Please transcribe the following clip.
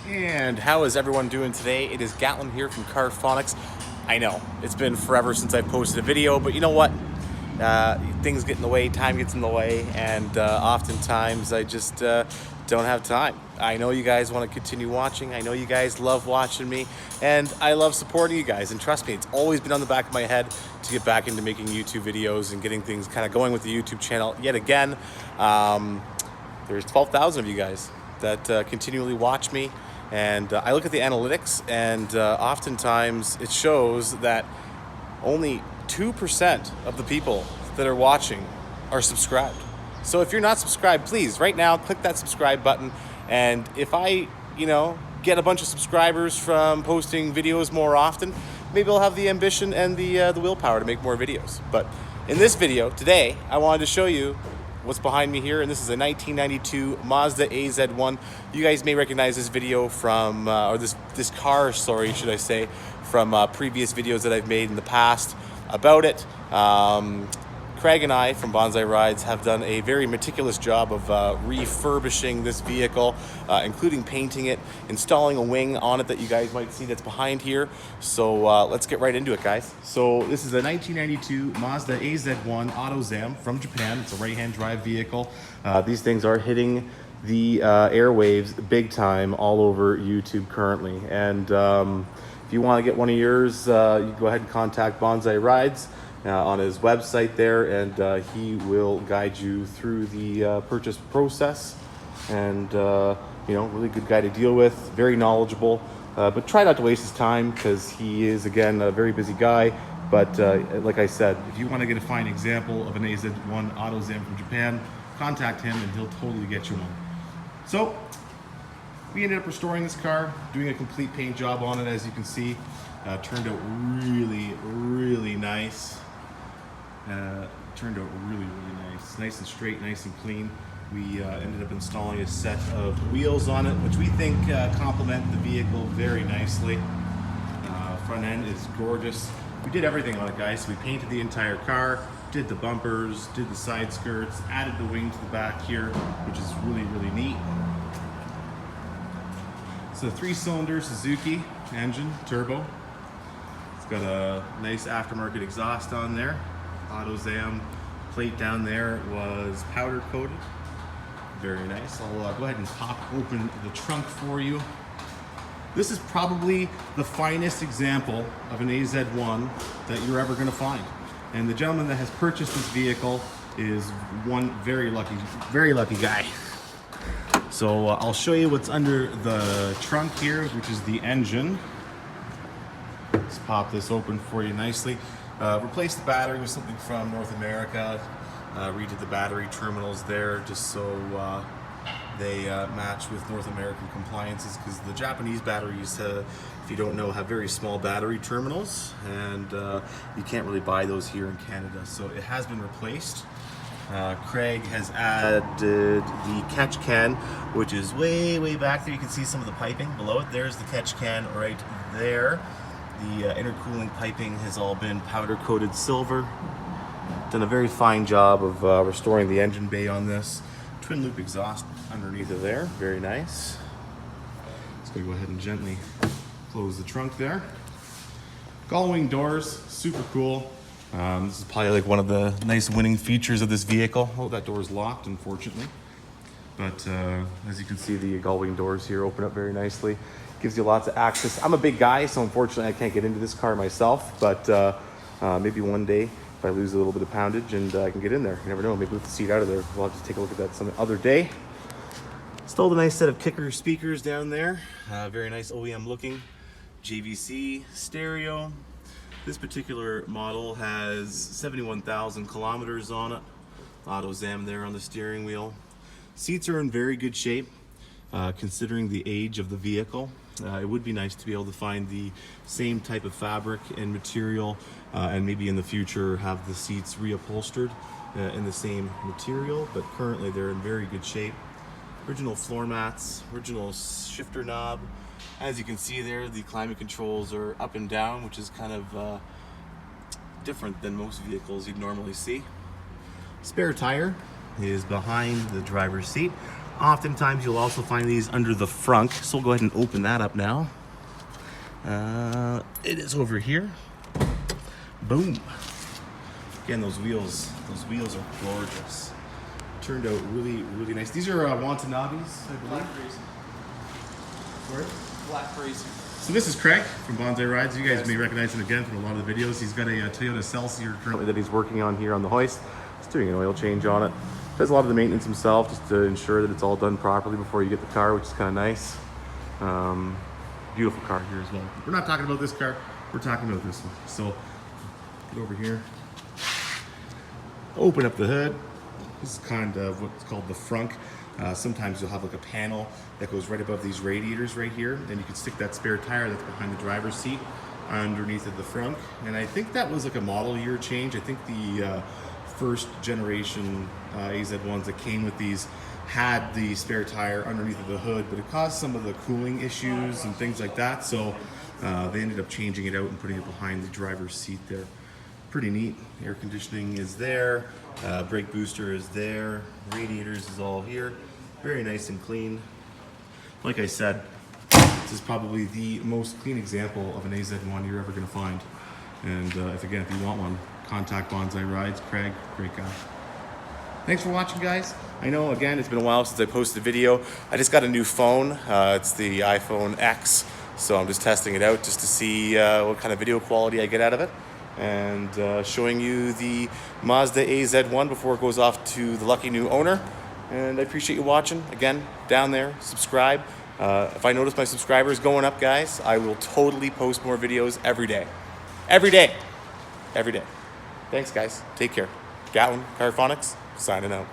And how is everyone doing today? It is Gatlin here from CarPhonix. I know, it's been forever since I posted a video, but you know what? Things get in the way, time gets in the way, and oftentimes I just don't have time. I know you guys want to continue watching. I know you guys love watching me, and I love supporting you guys. And trust me, it's always been on the back of my head to get back into making YouTube videos and getting things kind of going with the YouTube channel yet again. There's 12,000 of you guys that continually watch me. And I look at the analytics, and oftentimes it shows that only 2% of the people that are watching are subscribed. So if you're not subscribed, please, right now, click that subscribe button. And if I, get a bunch of subscribers from posting videos more often, maybe I'll have the ambition and the willpower to make more videos. But in this video today, I wanted to show you what's behind me here, and this is a 1992 Mazda AZ-1. You guys may recognize this video from, or this car, sorry, should I say, from previous videos that I've made in the past about it. Craig and I from Bonsai Rides have done a very meticulous job of refurbishing this vehicle, including painting it, installing a wing on it that you guys might see that's behind here. So let's get right into it, guys. So this is a 1992 Mazda AZ-1 Autozam from Japan. It's a right-hand drive vehicle. These things are hitting the airwaves big time all over YouTube currently. And if you want to get one of yours, you go ahead and contact Bonsai Rides on his website there, and he will guide you through the purchase process. And really good guy to deal with, very knowledgeable, but try not to waste his time because he is, again, a very busy guy. But like I said, if you want to get a fine example of an AZ-1 Autozam from Japan, contact him and he'll totally get you one. So we ended up restoring this car, doing a complete paint job on it, as you can see. Turned out really nice. Turned out really nice and straight, nice and clean. We ended up installing a set of wheels on it, which we think complement the vehicle very nicely. Front end is gorgeous. We did everything on it, guys. So we painted the entire car, did the bumpers, did the side skirts, added the wing to the back here, which is really neat. It's a 3-cylinder Suzuki engine, turbo. It's got a nice aftermarket exhaust on there. Autozam plate down there was powder coated. Very nice. I'll go ahead and pop open the trunk for you. This is probably the finest example of an AZ-1 that you're ever going to find. And the gentleman that has purchased this vehicle is one very lucky guy. So I'll show you what's under the trunk here, which is the engine. Let's pop this open for you nicely. Replaced the battery with something from North America. Redid the battery terminals there just so they match with North American compliances, because the Japanese batteries, if you don't know, have very small battery terminals, and you can't really buy those here in Canada. So it has been replaced. Craig has added the catch can, which is way back there. You can see some of the piping below it. There's the catch can right there. The intercooling piping has all been powder coated silver. Done a very fine job of restoring the engine bay on this. Twin loop exhaust underneath of there, very nice. Just gonna go ahead and gently close the trunk there. Gull-wing doors, super cool. This is probably like one of the nice winning features of this vehicle. Oh, that door is locked, unfortunately. But as you can see, the gull-wing doors here open up very nicely. Gives you lots of access. I'm a big guy, so unfortunately I can't get into this car myself, but maybe one day if I lose a little bit of poundage and I can get in there. You never know, maybe with the seat out of there. We'll have to take a look at that some other day. Installed a nice set of kicker speakers down there. Very nice OEM looking JVC stereo. This particular model has 71,000 kilometers on it. Autozam there on the steering wheel. Seats are in very good shape, considering the age of the vehicle. It would be nice to be able to find the same type of fabric and material, and maybe in the future have the seats reupholstered in the same material, but currently they're in very good shape. Original floor mats, original shifter knob. As you can see there, the climate controls are up and down, which is kind of different than most vehicles you'd normally see. Spare tire is behind the driver's seat. Oftentimes you'll also find these under the frunk, so we'll go ahead and open that up now. It is over here. Boom. Again, those wheels are gorgeous. Turned out really, really nice. These are Watanabes, I believe. Black racing. Where? Black racing. So this is Craig from Bonsai Rides. You guys may recognize him again from a lot of the videos. He's got a Toyota Celsior currently that he's working on here on the hoist. He's doing an oil change on it. Does a lot of the maintenance himself just to ensure that it's all done properly before you get the car, which is kind of nice. Beautiful car here as well. We're not talking about this car, we're talking about this one. So get over here, open up the hood. This is kind of what's called the frunk. Sometimes you'll have like a panel that goes right above these radiators right here, and you can stick that spare tire that's behind the driver's seat underneath of the frunk. And I think that was like a model year change. I think the first generation AZ-1s that came with these had the spare tire underneath of the hood, but it caused some of the cooling issues and things like that, so they ended up changing it out and putting it behind the driver's seat there. Pretty neat. Air conditioning is there, brake booster is there, radiators is all here. Very nice and clean. Like I said, this is probably the most clean example of an AZ-1 you're ever going to find. And if you want one, contact Bonsai Rides. Craig, great guy. Thanks for watching, guys. I know, again, it's been a while since I posted a video. I just got a new phone. It's the iPhone X, so I'm just testing it out just to see what kind of video quality I get out of it. And showing you the Mazda AZ-1 before it goes off to the lucky new owner. And I appreciate you watching. Again, down there, subscribe. If I notice my subscribers going up, guys, I will totally post more videos every day. Every day. Every day. Thanks, guys. Take care. Gatlin, CarPhonix, signing out.